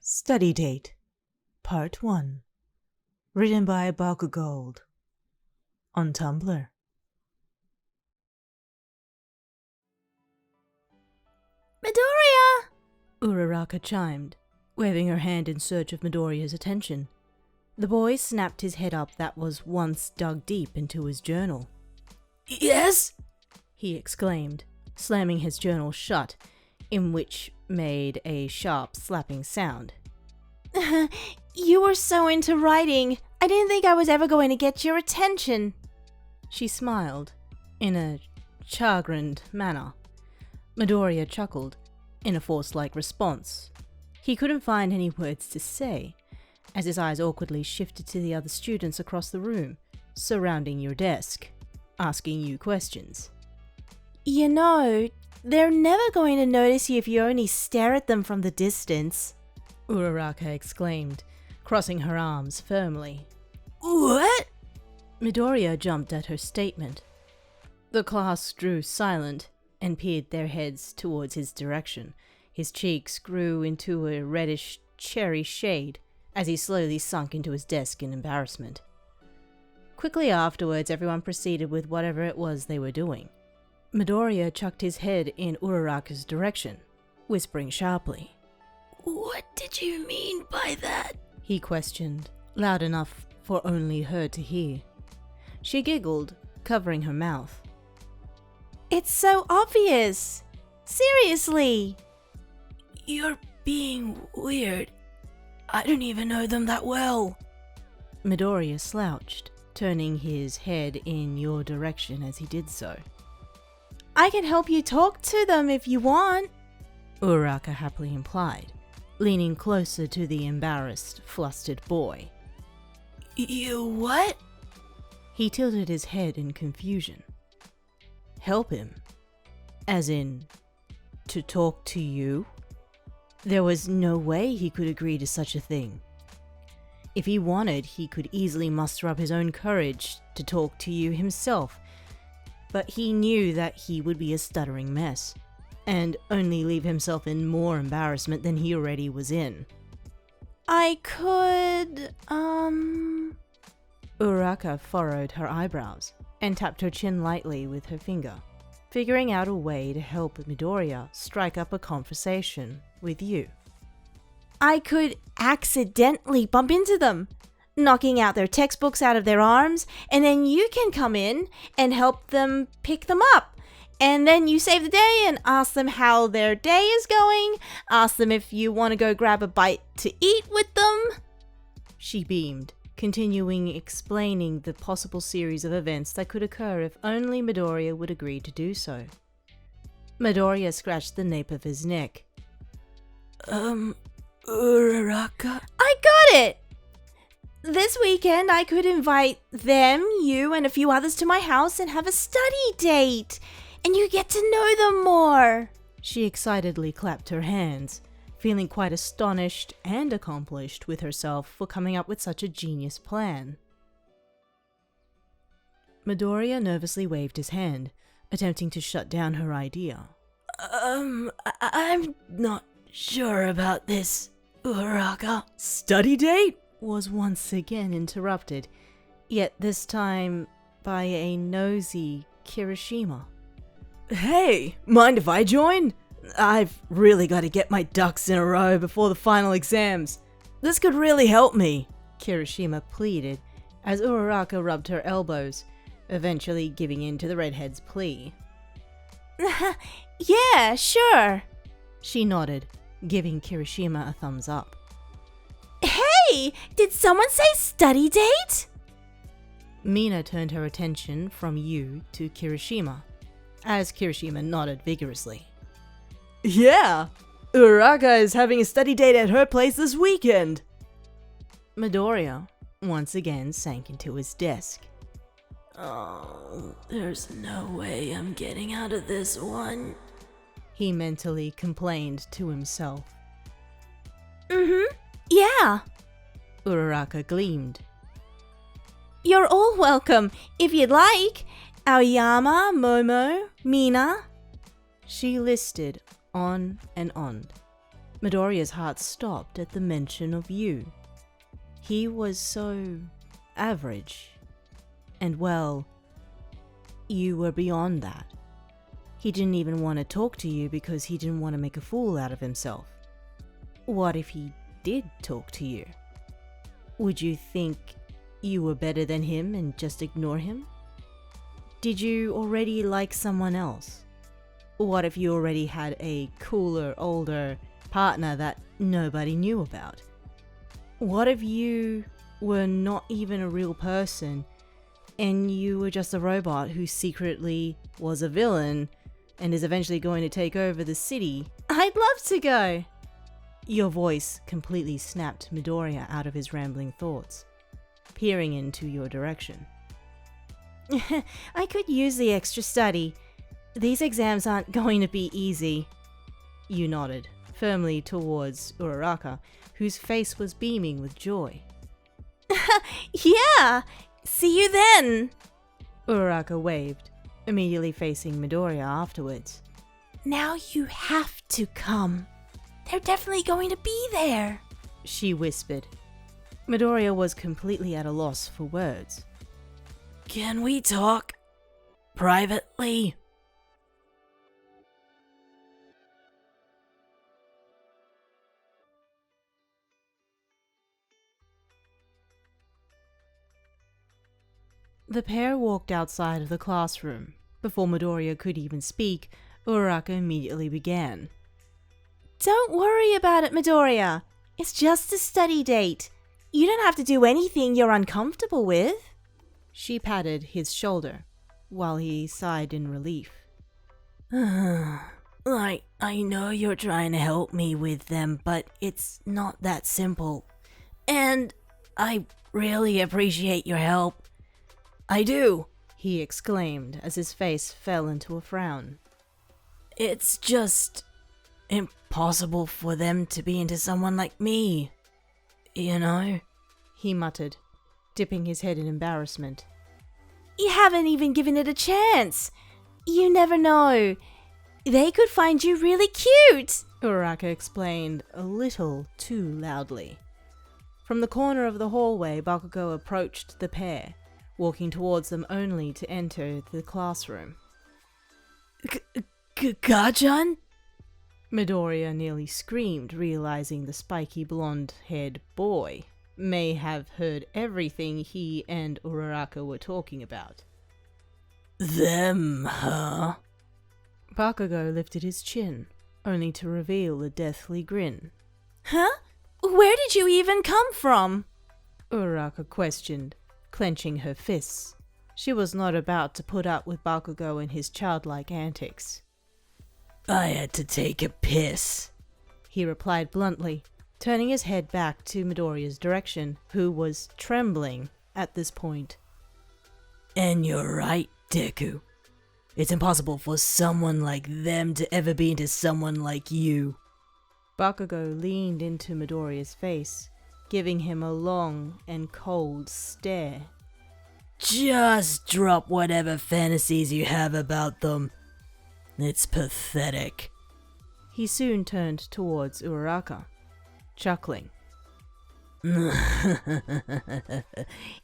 Study Date, Part 1. Written by Bakugold. On Tumblr. Midoriya! Uraraka chimed, waving her hand in search of Midoriya's attention. The boy snapped his head up that was once dug deep into his journal. Yes? He exclaimed, slamming his journal shut, in which made a sharp slapping sound. You were so into writing, I didn't think I was ever going to get your attention. She smiled, in a chagrined manner. Midoriya chuckled, in a force-like response. He couldn't find any words to say, as his eyes awkwardly shifted to the other students across the room, surrounding your desk, asking you questions. You know, they're never going to notice you if you only stare at them from the distance, Uraraka exclaimed, crossing her arms firmly. What? Midoriya jumped at her statement. The class drew silent and peered their heads towards his direction. His cheeks grew into a reddish cherry shade as he slowly sunk into his desk in embarrassment. Quickly afterwards, everyone proceeded with whatever it was they were doing. Midoriya chucked his head in Uraraka's direction, whispering sharply. What did you mean by that? He questioned, loud enough for only her to hear. She giggled, covering her mouth. It's so obvious. Seriously. You're being weird. I don't even know them that well. Midoriya slouched, turning his head in your direction as he did so. I can help you talk to them if you want, Uraraka happily implied, leaning closer to the embarrassed, flustered boy. You what? He tilted his head in confusion. Help him? As in, to talk to you? There was no way he could agree to such a thing. If he wanted, he could easily muster up his own courage to talk to you himself, but he knew that he would be a stuttering mess, and only leave himself in more embarrassment than he already was in. I could, Uraraka furrowed her eyebrows and tapped her chin lightly with her finger, figuring out a way to help Midoriya strike up a conversation with you. I could accidentally bump into them, knocking out their textbooks out of their arms, and then you can come in and help them pick them up. And then you save the day and ask them how their day is going, ask them if you want to go grab a bite to eat with them. She beamed, continuing explaining the possible series of events that could occur if only Midoriya would agree to do so. Midoriya scratched the nape of his neck. Uraraka? I got it! This weekend I could invite them, you, and a few others to my house and have a study date. And you get to know them more. She excitedly clapped her hands, feeling quite astonished and accomplished with herself for coming up with such a genius plan. Midoriya nervously waved his hand, attempting to shut down her idea. I'm not sure about this, Uraraka. Study date? Was once again interrupted, yet this time by a nosy Kirishima. Hey, mind if I join? I've really got to get my ducks in a row before the final exams. This could really help me, Kirishima pleaded as Uraraka rubbed her elbows, eventually giving in to the redhead's plea. Yeah, sure. She nodded, giving Kirishima a thumbs up. Hey, did someone say study date? Mina turned her attention from you to Kirishima, as Kirishima nodded vigorously. Yeah, Uraraka is having a study date at her place this weekend. Midoriya once again sank into his desk. Oh, there's no way I'm getting out of this one, he mentally complained to himself. Yeah. Uraraka gleamed. You're all welcome, if you'd like. Aoyama, Momo, Mina. She listed on and on. Midoriya's heart stopped at the mention of you. He was so average. And well, you were beyond that. He didn't even want to talk to you because he didn't want to make a fool out of himself. What if he did talk to you? Would you think you were better than him and just ignore him? Did you already like someone else? What if you already had a cooler, older partner that nobody knew about? What if you were not even a real person and you were just a robot who secretly was a villain and is eventually going to take over the city? I'd love to go. Your voice completely snapped Midoriya out of his rambling thoughts, peering into your direction. I could use the extra study. These exams aren't going to be easy. You nodded, firmly towards Uraraka, whose face was beaming with joy. Yeah! See you then! Uraraka waved, immediately facing Midoriya afterwards. Now you have to come. They're definitely going to be there, she whispered. Midoriya was completely at a loss for words. Can we talk privately? The pair walked outside of the classroom. Before Midoriya could even speak, Uraraka immediately began. Don't worry about it, Midoriya. It's just a study date. You don't have to do anything you're uncomfortable with. She patted his shoulder, while he sighed in relief. Like, I know you're trying to help me with them, but it's not that simple. And I really appreciate your help. I do, he exclaimed as his face fell into a frown. It's just impossible for them to be into someone like me, you know? He muttered, dipping his head in embarrassment. You haven't even given it a chance. You never know. They could find you really cute, Uraraka explained a little too loudly. From the corner of the hallway, Bakugo approached the pair, walking towards them only to enter the classroom. Gajun? Midoriya nearly screamed, realizing the spiky blonde-haired boy may have heard everything he and Uraraka were talking about. Them, huh? Bakugo lifted his chin, only to reveal a deathly grin. Huh? Where did you even come from? Uraraka questioned, clenching her fists. She was not about to put up with Bakugo and his childlike antics. I had to take a piss, he replied bluntly, turning his head back to Midoriya's direction, who was trembling at this point. And you're right, Deku. It's impossible for someone like them to ever be into someone like you. Bakugo leaned into Midoriya's face, giving him a long and cold stare. Just drop whatever fantasies you have about them. It's pathetic. He soon turned towards Uraraka, chuckling. And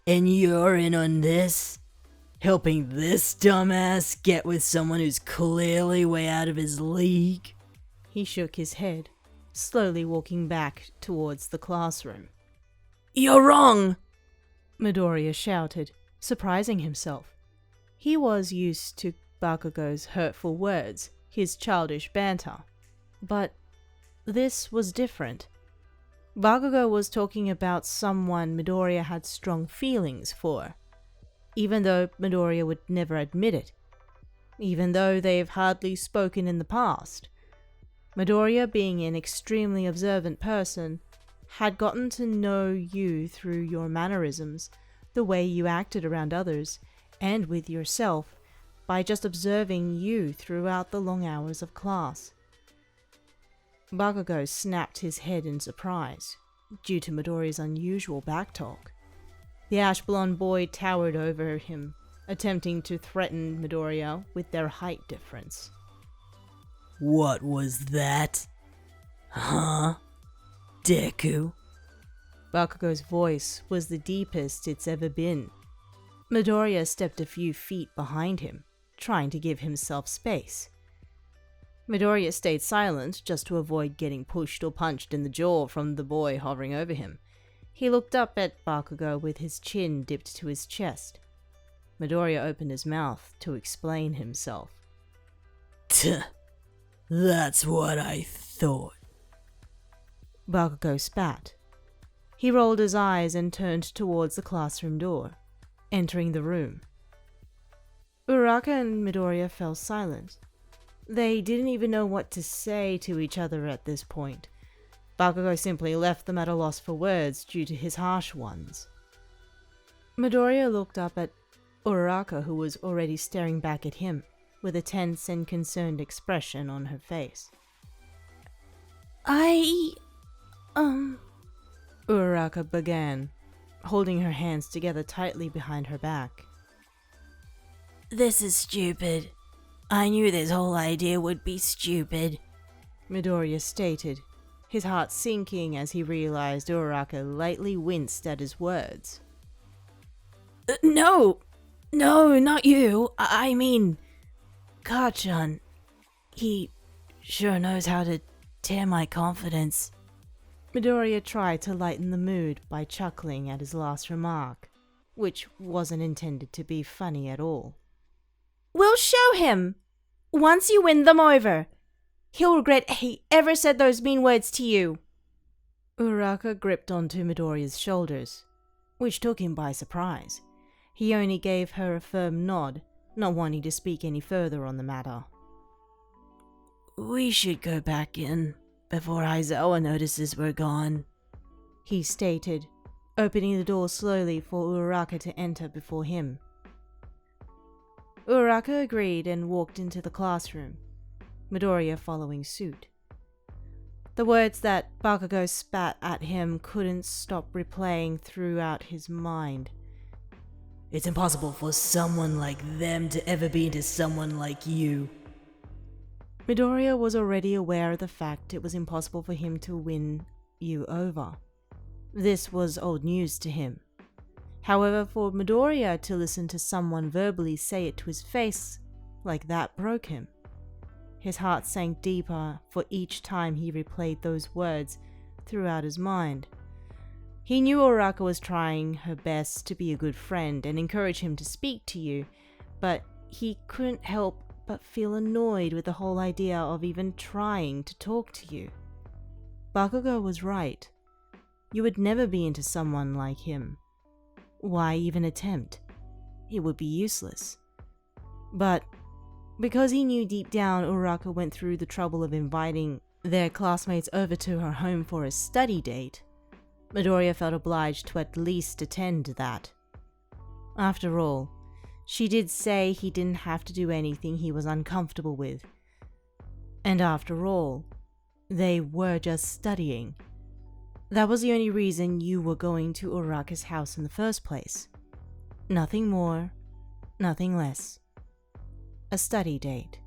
you're in on this? Helping this dumbass get with someone who's clearly way out of his league? He shook his head, slowly walking back towards the classroom. You're wrong! Midoriya shouted, surprising himself. He was used to Bakugo's hurtful words, his childish banter. But this was different. Bakugo was talking about someone Midoriya had strong feelings for, even though Midoriya would never admit it, even though they've hardly spoken in the past. Midoriya, being an extremely observant person, had gotten to know you through your mannerisms, the way you acted around others, and with yourself, by just observing you throughout the long hours of class. Bakugo snapped his head in surprise, due to Midoriya's unusual backtalk. The ash-blonde boy towered over him, attempting to threaten Midoriya with their height difference. What was that? Huh? Deku? Bakugo's voice was the deepest it's ever been. Midoriya stepped a few feet behind him, trying to give himself space. Midoriya stayed silent just to avoid getting pushed or punched in the jaw from the boy hovering over him. He looked up at Bakugo with his chin dipped to his chest. Midoriya opened his mouth to explain himself. Tuh. That's what I thought. Bakugo spat. He rolled his eyes and turned towards the classroom door, entering the room. Uraraka and Midoriya fell silent. They didn't even know what to say to each other at this point. Bakugo simply left them at a loss for words due to his harsh ones. Midoriya looked up at Uraraka, who was already staring back at him, with a tense and concerned expression on her face. Uraraka began, holding her hands together tightly behind her back. This is stupid. I knew this whole idea would be stupid. Midoriya stated, his heart sinking as he realized Uraraka lightly winced at his words. No, not you. I mean, Kachan. He sure knows how to tear my confidence. Midoriya tried to lighten the mood by chuckling at his last remark, which wasn't intended to be funny at all. We'll show him. Once you win them over, he'll regret he ever said those mean words to you. Uraraka gripped onto Midoriya's shoulders, which took him by surprise. He only gave her a firm nod, not wanting to speak any further on the matter. We should go back in before Aizawa notices we're gone, he stated, opening the door slowly for Uraraka to enter before him. Uraraka agreed and walked into the classroom, Midoriya following suit. The words that Bakugo spat at him couldn't stop replaying throughout his mind. It's impossible for someone like them to ever be into someone like you. Midoriya was already aware of the fact it was impossible for him to win you over. This was old news to him. However, for Midoriya to listen to someone verbally say it to his face like that broke him. His heart sank deeper for each time he replayed those words throughout his mind. He knew Uraraka was trying her best to be a good friend and encourage him to speak to you, but he couldn't help but feel annoyed with the whole idea of even trying to talk to you. Bakugo was right. You would never be into someone like him. Why even attempt? It would be useless. But because he knew deep down Uraraka went through the trouble of inviting their classmates over to her home for a study date, Midoriya felt obliged to at least attend that. After all, she did say he didn't have to do anything he was uncomfortable with. And after all, they were just studying. That was the only reason you were going to Uraraka's house in the first place. Nothing more, nothing less. A study date.